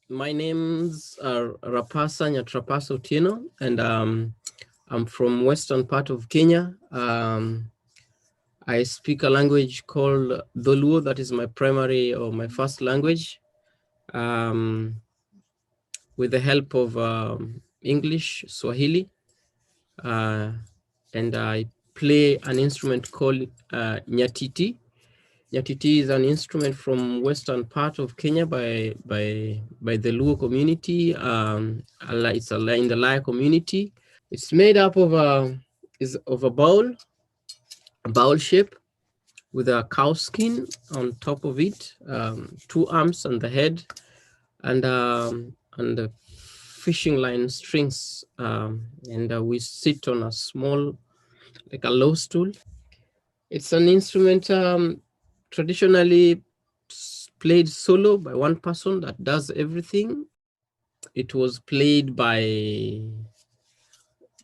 My names are Rapasa Nyatrapasa Otieno, and I'm from western part of Kenya. I speak a language called Dholuo, that is my primary or my first language, with the help of English, Swahili, and I play an instrument called Nyatiti. Nyatiti is an instrument from western part of Kenya by the Luo community. It's in the Lyra community. It's made up of a bowl shape with a cow skin on top of it, 2 arms on the head, and the fishing line strings, and we sit on a small, like a low stool. It's an instrument traditionally played solo by one person that does everything. It was played by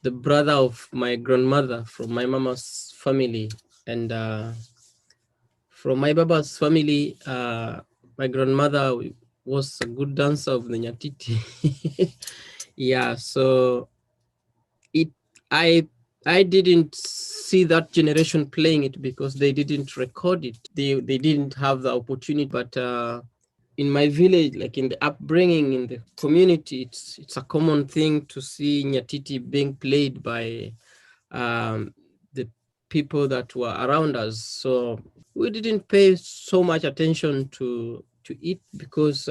the brother of my grandmother from my mama's family, and from my baba's family, my grandmother was a good dancer of the Nyatiti. Yeah, so I didn't see that generation playing it because they didn't record it. They didn't have the opportunity. But in my village, like in the upbringing in the community, it's a common thing to see Nyatiti being played by the people that were around us. So we didn't pay so much attention to it because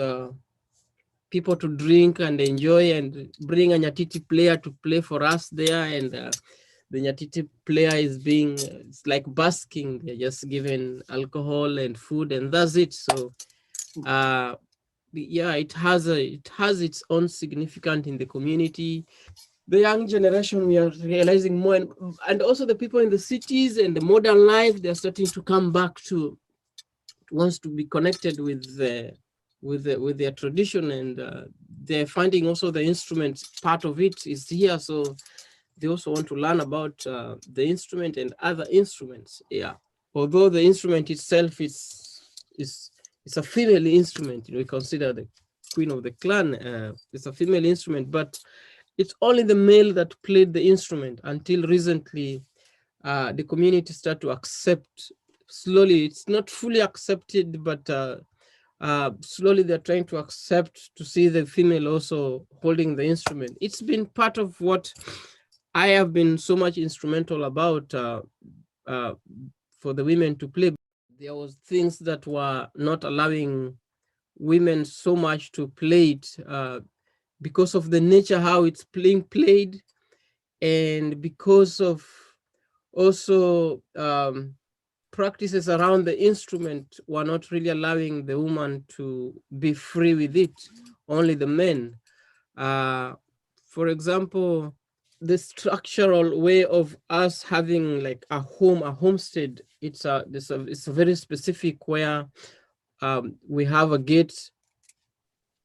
people to drink and enjoy and bring a Nyatiti player to play for us there, and the Nyatiti player is it's like basking. They're just given alcohol and food, and that's it. So yeah, it has its own significance in the community. The young generation, we are realizing more, and also the people in the cities and the modern life, they're starting to come back to wants to be connected with their tradition, and they're finding also the instrument part of it is here. So they also want to learn about the instrument and other instruments. Yeah, although the instrument itself is a female instrument, we consider the queen of the clan. It's a female instrument, but it's only the male that played the instrument until recently. The community start to accept slowly. It's not fully accepted, but slowly they're trying to accept to see the female also holding the instrument. It's been part of what I have been so much instrumental about for the women to play. There was things that were not allowing women so much to play it because of the nature how it's played, and because of also practices around the instrument were not really allowing the woman to be free with it, only the men. For example, the structural way of us having like a homestead, it's a very specific, where we have a gate,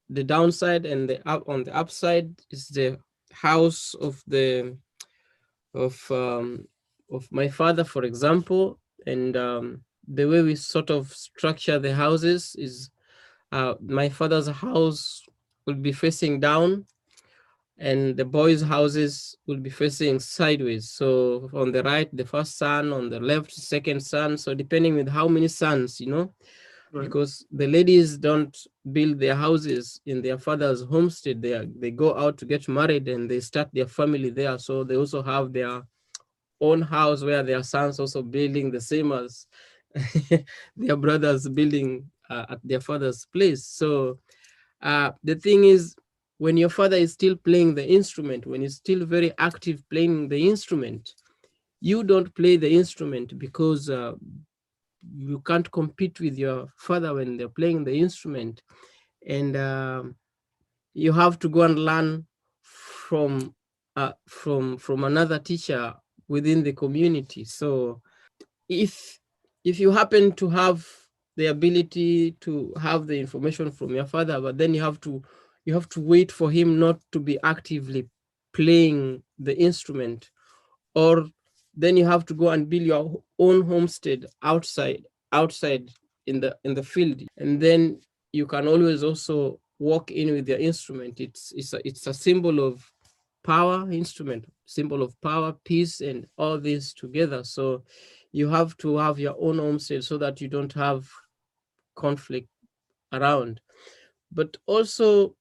the downside, and on the upside is the house of my father, for example. And the way we sort of structure the houses is my father's house will be facing down, and the boys' houses will be facing sideways. So on the right, the first son; on the left, second son. So depending with how many sons, right. Because the ladies don't build their houses in their father's homestead. They go out to get married and they start their family there. So they also have their own house where their sons also building the same as their brothers building at their father's place. So the thing is, when your father is still playing the instrument, when he's still very active playing the instrument, you don't play the instrument because you can't compete with your father when they're playing the instrument. And you have to go and learn from another teacher within the community. So if you happen to have the ability to have the information from your father, but then you have to wait for him not to be actively playing the instrument, or then you have to go and build your own homestead outside in the field, and then you can always also walk in with their instrument. It's a symbol of power, instrument, symbol of power, peace, and all this together. So you have to have your own homestead so that you don't have conflict around. But also,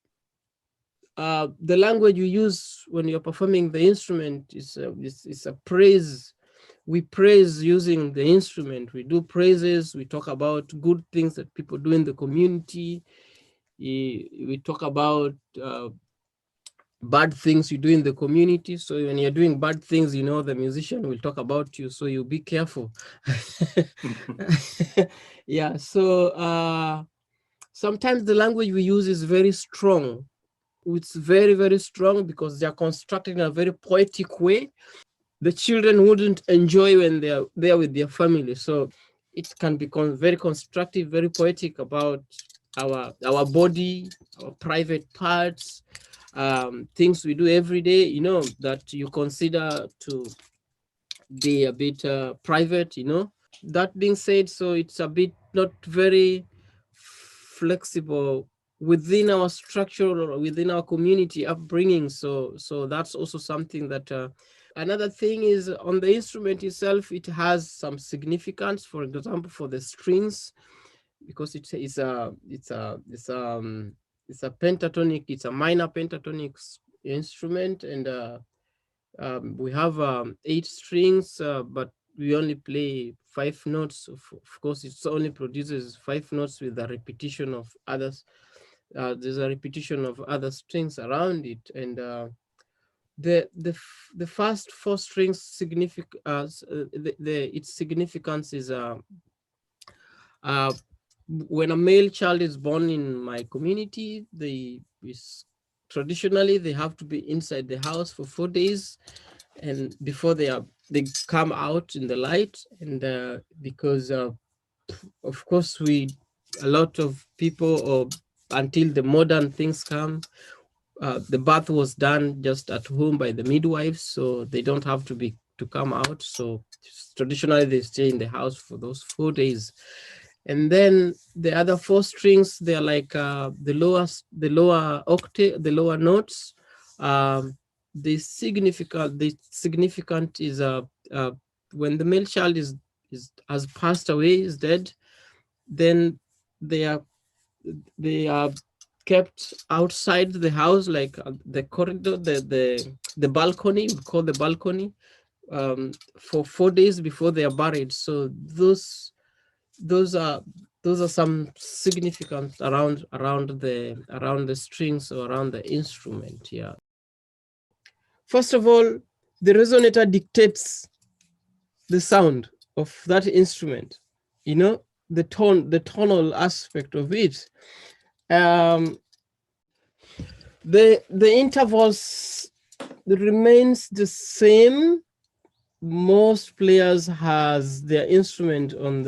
the language you use when you're performing the instrument is a praise. We praise using the instrument. We do praises. We talk about good things that people do in the community. We talk about bad things you do in the community. So when you're doing bad things, the musician will talk about you. So you be careful. Yeah. So sometimes the language we use is very strong. It's very, very strong because they're constructed in a very poetic way. The children wouldn't enjoy when they're there with their family. So it can become very constructive, very poetic about our body, our private parts, things we do every day, that you consider to be a bit private, That being said, so it's a bit not very flexible within our structure or within our community upbringing. So that's also something that another thing is on the instrument itself, it has some significance, for example, for the strings, because it's a pentatonic, it's a minor pentatonic instrument, and we have 8 strings, but we only play 5 notes. Of course, it only produces 5 notes with a repetition of others. There's a repetition of other strings around it, and the first 4 strings its significance is when a male child is born in my community, traditionally they have to be inside the house for 4 days, and before they come out in the light, and because of course a lot of people, or until the modern things come, the birth was done just at home by the midwives, so they don't have to come out. So traditionally they stay in the house for those 4 days. And then the other 4 strings, they're like the lower octave, the lower notes. The significant is when the male child has passed away, is dead, then they are kept outside the house, like the corridor, the balcony, we call the balcony, for 4 days before they are buried. So those are some significance around the strings or around the instrument. Yeah. First of all, the resonator dictates the sound of that instrument. The tonal aspect of it. The intervals remains the same. Most players has their instrument on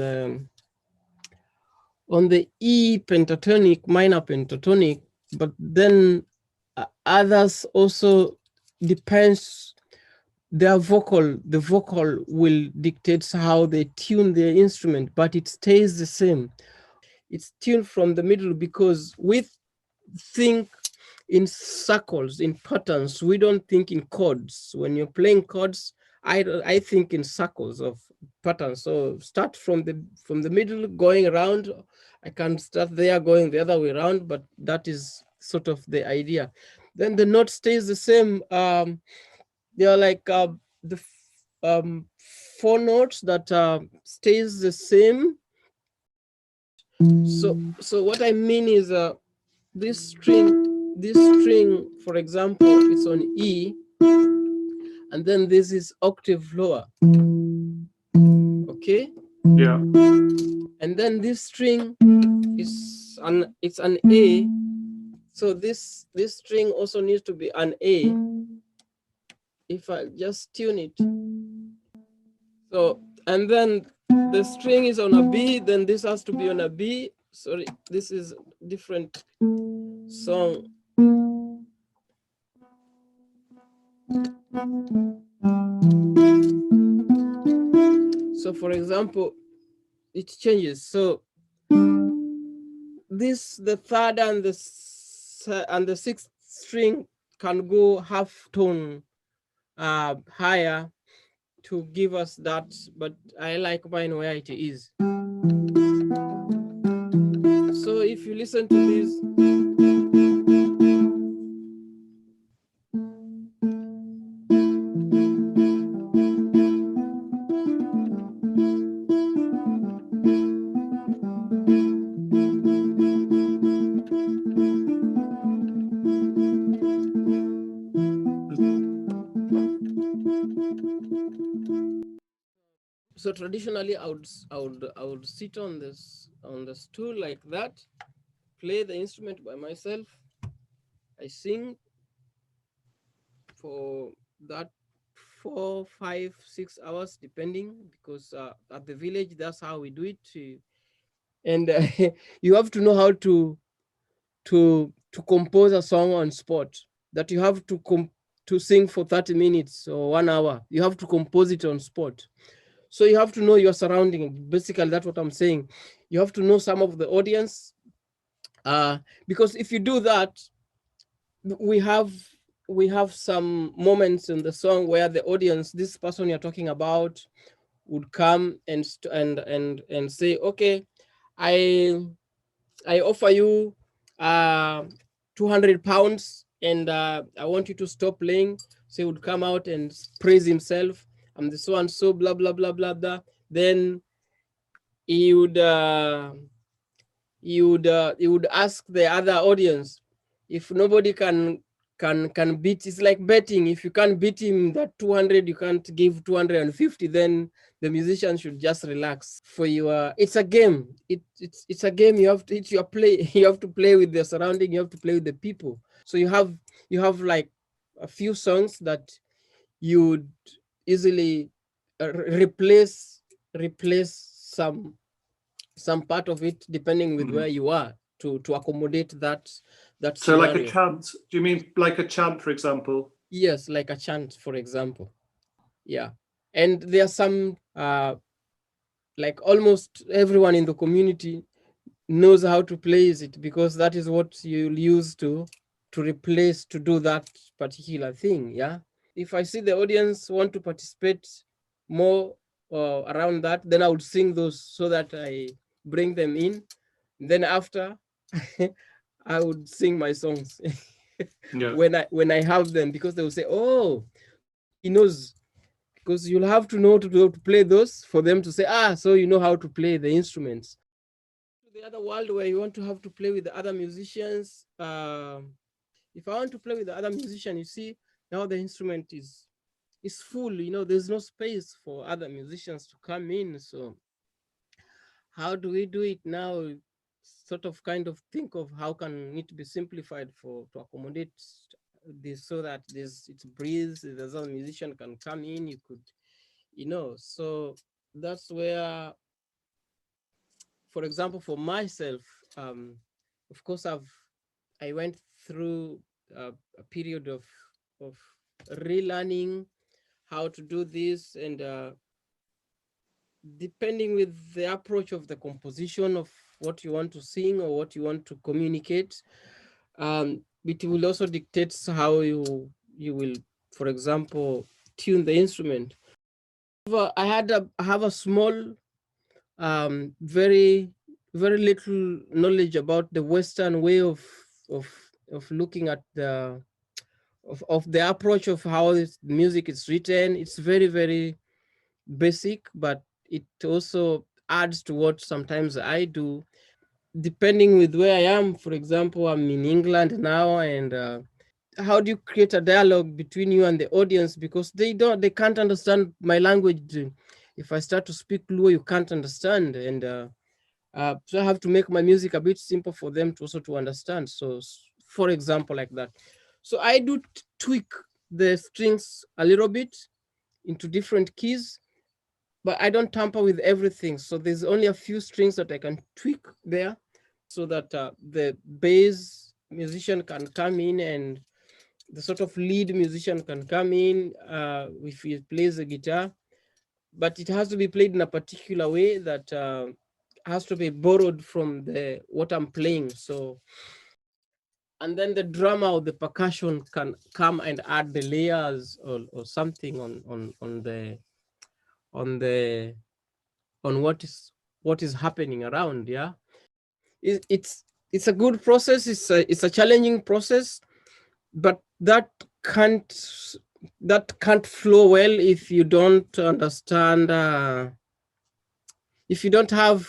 the E pentatonic, minor pentatonic, but then others also depends. The vocal will dictate how they tune their instrument, but it stays the same. It's tuned from the middle because we think in circles, in patterns. We don't think in chords. When you're playing chords, I think in circles of patterns. So start from the middle, going around. I can start there, going the other way around, but that is sort of the idea. Then the note stays the same. They are like the 4 notes that stays the same. So what I mean is this string, for example, it's on E, and then this is octave lower. Okay. Yeah. And then this string is it's an A. So this string also needs to be an A. If I just tune it. So, and then the string is on a B, then this has to be on a B. Sorry, this is different song. So for example, it changes. So the third and the the sixth string can go half tone higher to give us that, but I like mine where it is. So if you listen to this, so traditionally I would sit on the stool like that, play the instrument by myself. I sing for that 4, 5, 6 hours, depending, because at the village, that's how we do it. And you have to know how to compose a song on spot, that you have to sing for 30 minutes or 1 hour. You have to compose it on spot. So you have to know your surrounding. Basically, that's what I'm saying. You have to know some of the audience, because if you do that, we have some moments in the song where the audience, this person you're talking about, would come and say, okay, I offer you 200 pounds and I want you to stop playing. So he would come out and praise himself. I'm the so and so, blah blah blah blah blah. Then he would ask the other audience, if nobody can beat, it's like betting. If you can't beat him that 200, you can't give 250, then the musician should just relax. For your, it's a game. It's a game. You have to you have to play with the surrounding. You have to play with the people. So you have like a few songs that you would easily replace some part of it, depending with where you are, to accommodate that So scenario. like a chant, do you mean like a chant, for example? Yes, like a chant, for example. Yeah. And there are some, like almost everyone in the community knows how to play it, because that is what you'll use to do that particular thing. Yeah. If I see the audience want to participate more around that, then I would sing those so that I bring them in. Then after, I would sing my songs when I have them, because they will say, oh, he knows. Because you'll have to know to play those for them to say, so you know how to play the instruments. The other world where you want to have to play with the other musicians. If I want to play with the other musician, you see, now the instrument is full. There's no space for other musicians to come in. So how do we do it now? Sort of kind of think of how can it be simplified to accommodate this, so that it breathes, the other musician can come in, you could, so that's where, for example, for myself, of course, I went through a period of relearning how to do this, and depending with the approach of the composition of what you want to sing or what you want to communicate, it will also dictate how you will, for example, tune the instrument. I have a small, very very little knowledge about the Western way of looking at the approach of how this music is written. It's very, very basic, but it also adds to what sometimes I do, depending with where I am. For example, I'm in England now, and how do you create a dialogue between you and the audience, because they can't understand my language. If I start to speak Luo, you can't understand, and so I have to make my music a bit simple for them to also to understand. So, for example, like that. So I do tweak the strings a little bit into different keys, but I don't tamper with everything. So there's only a few strings that I can tweak there, so that the bass musician can come in, and the sort of lead musician can come in if he plays the guitar. But it has to be played in a particular way that has to be borrowed from what I'm playing. So and then the drummer or the percussion can come and add the layers or something on what is happening around. Yeah, it's a good process. It's a challenging process, but that can't flow well if you don't understand, if you don't have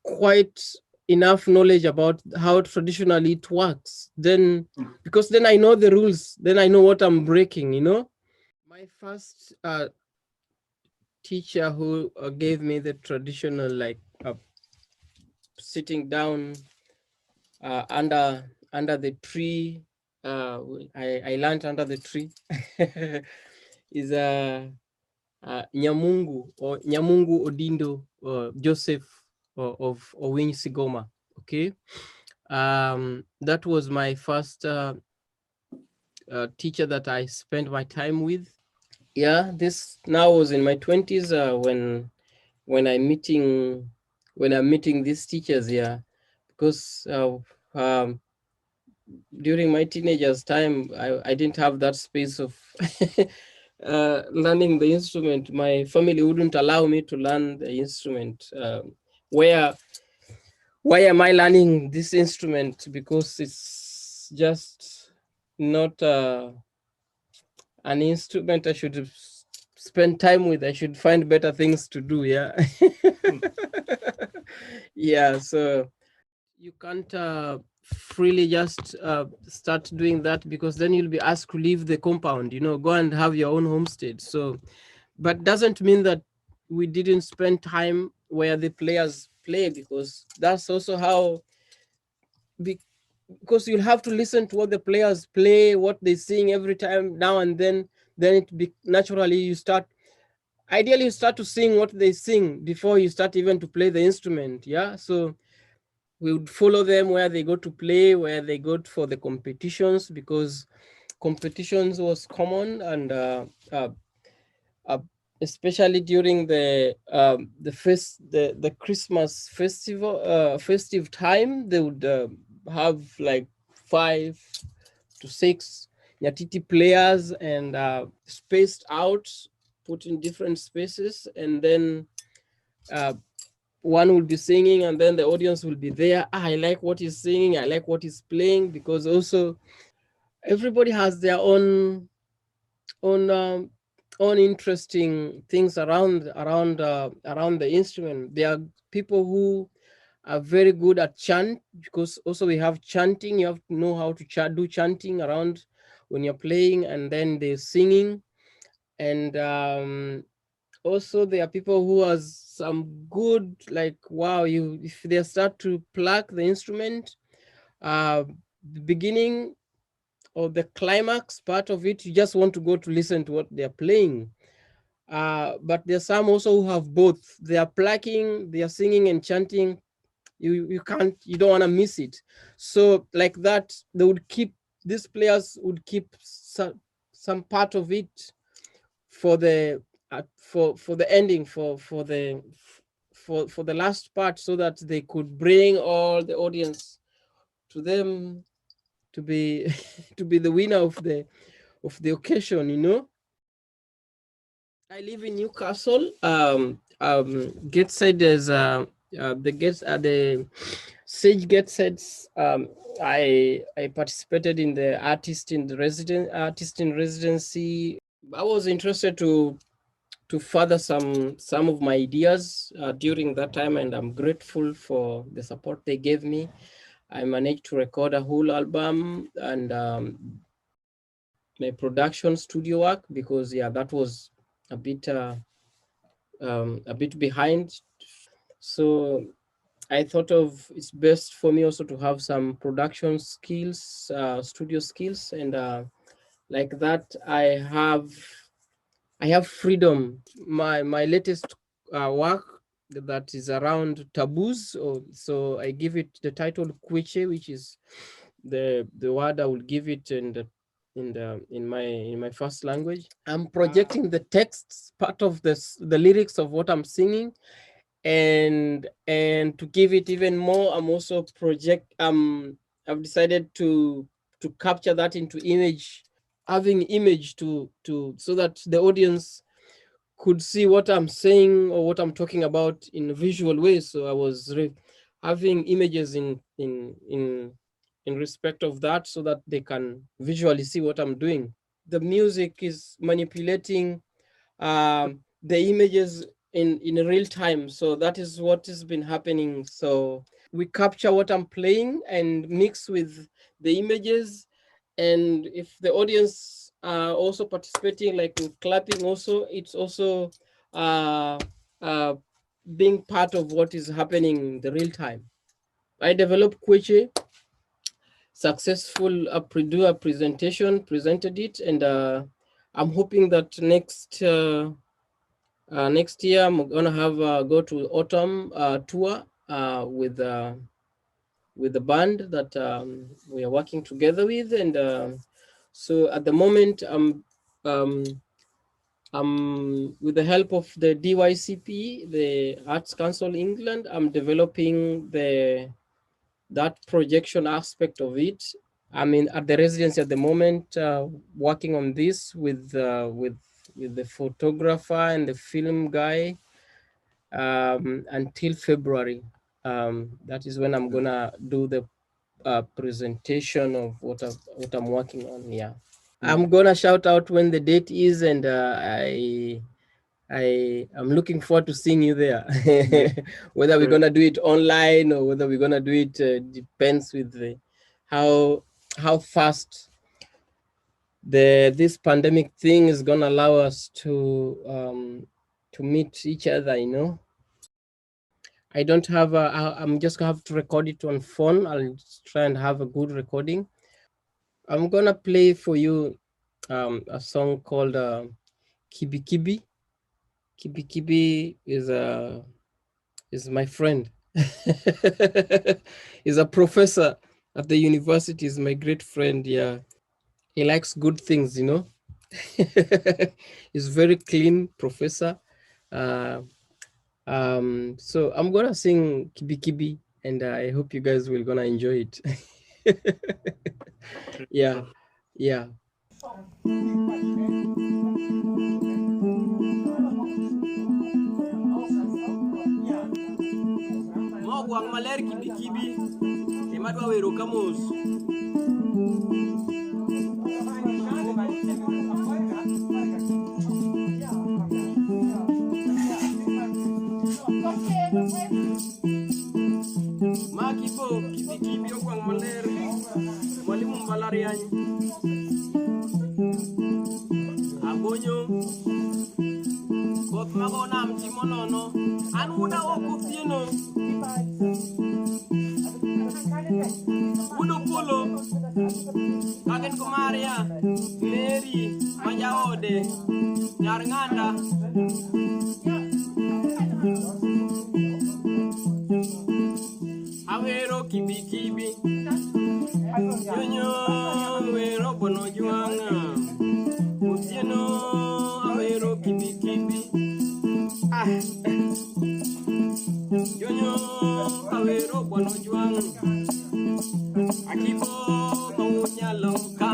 quite enough knowledge about how traditionally it works. Then, because then I know the rules, then I know what I'm breaking, you know. My first teacher who gave me the traditional, like sitting down under the tree, I learned under the tree, is Nyamungu Odindo Joseph of Owiny Sigoma. Okay, that was my first teacher that I spent my time with. Yeah, this now was in my 20s when I'm meeting these teachers. Yeah, because during my teenagers time, I didn't have that space of learning the instrument. My family wouldn't allow me to learn the instrument. Why am I learning this instrument? Because it's just not an instrument I should spend time with. I should find better things to do. Yeah. Yeah. So you can't freely just start doing that, because then you'll be asked to leave the compound, you know, go and have your own homestead. So, but doesn't mean that we didn't spend time where the players play, because that's also how, because you'll have to listen to what the players play, what they sing every time now and then naturally you start, ideally you start to sing what they sing before you start even to play the instrument. Yeah, so we would follow them where they go to play, where they go for the competitions, because competitions was common. And especially during the Christmas festive time, they would have like 5 to 6 Nyatiti players, and spaced out, put in different spaces, and then one will be singing, and then the audience will be there. I like what he's singing, I like what he's playing, because also everybody has their own interesting things around the instrument. There are people who are very good at chant, because also we have chanting. You have to know how to do chanting around when you're playing, and then they're singing. And also there are people who has some good, like, wow, if they start to pluck the instrument, the beginning or the climax part of it, you just want to go to listen to what they're playing. But there's some also who have both. They are plucking, they are singing and chanting. You don't want to miss it. So like that, these players would keep some part of it for the ending, for the last part, so that they could bring all the audience to them, to be to be the winner of the occasion, you know. I live in Newcastle. Gateshead is the Sage Gatesheads. I participated in the artist in residency. I was interested to further some of my ideas during that time, and I'm grateful for the support they gave me. I managed to record a whole album, and my production studio work, because yeah, that was a bit behind. So I thought of it's best for me also to have some production skills, studio skills, and like that I have freedom. My latest work that is around taboos, so I give it the title Kweche, which is the word I will give it in my first language. I'm projecting the text part of the lyrics of what I'm singing, and to give it even more, I'm also I've decided to capture that into image, having image to so that the audience could see what I'm saying or what I'm talking about in a visual way. So I was having images in respect of that, so that they can visually see what I'm doing. The music is manipulating the images in real time. So that is what has been happening. So we capture what I'm playing and mix with the images. And if the audience are also participating, like in clapping also, it's also being part of what is happening in the real time. I developed Kweche, successful do a presentation, presented it, and I'm hoping that next year I'm gonna have go to autumn tour with the band that we are working together with, and so at the moment with the help of the DYCP, the Arts Council England, I'm developing that projection aspect of it. I'm at the residency at the moment, working on this with the photographer and the film guy until February. That is when I'm gonna do the presentation of what I'm working on. Yeah, I'm gonna shout out when the date is, and I'm looking forward to seeing you there. Whether we're gonna do it online or whether we're gonna do it depends with how fast this pandemic thing is gonna allow us to meet each other. I don't have I'm just gonna have to record it on phone. I'll try and have a good recording. I'm gonna play for you a song called Kibi Kibi. Kibi Kibi is my friend. He's a professor at the university. He's my great friend. Yeah, he likes good things, He's very clean professor. So I'm gonna sing Kibi Kibi, and I hope you guys will gonna enjoy it. Yeah. Mogwang maler Kibi Kibi, ema dwa wero kamos. Makibo Kibi Kibi ogwang maler, mwalimu mbalariany. Abonyo koth mago nam timo nono, an wuda Otieno. Wudo polo kagen ko Maria Mary majaode nyar ng'anda. Awero Kibi Kibi Yonyo wero bono juanga Otieno. Awero Kibi Kibi Yonyo awero bono juanga Akibo mawunya loka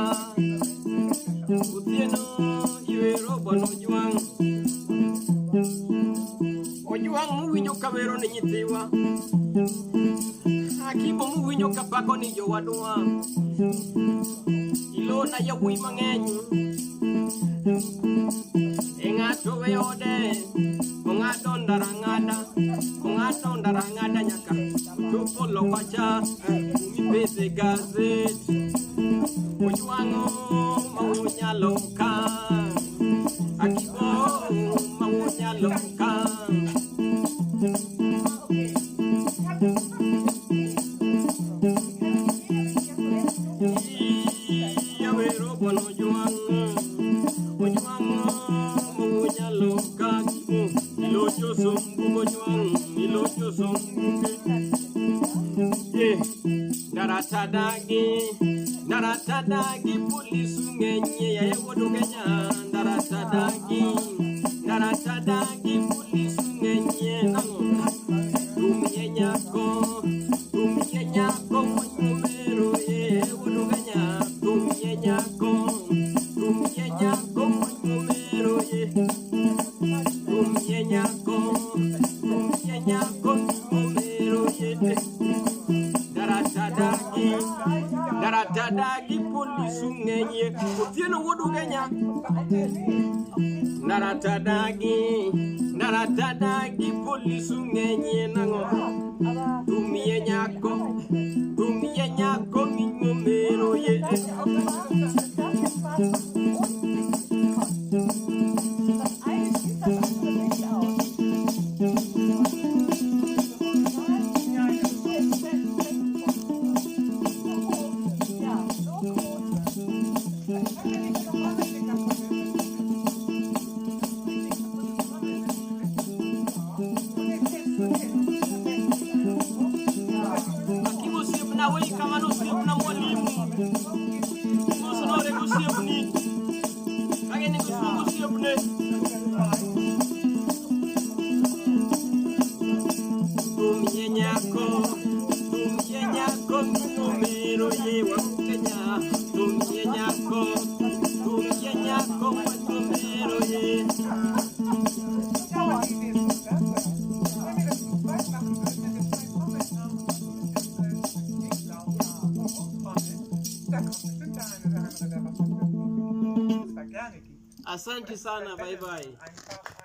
Otieno iwero bono juanga Ojuang muwinjo kawero ni nyithiwa Akibo muwinjo kapako ni jowadwa Ilona yawuoyi mang'eny Ng'ato weyode ong'ado ndara ng'ada nyaka chopo lokacha umipese gazet Ojuang'o mawunya loka Akibo mawunya loka Yawero bono Ojuang'o mawunya loka Ilocho sombugo Ojuang'o ilocho sombuge Daratadagi polisu ngenye ya wodo Kenya Daratadagi polisu ngenye nango Tumye nyako mwenyumero Daradadagi polisungenye Otieno wodu Kenya Daradadagi polisungenye nango Tumie nyako mingomero ye Asante sana, bye bye.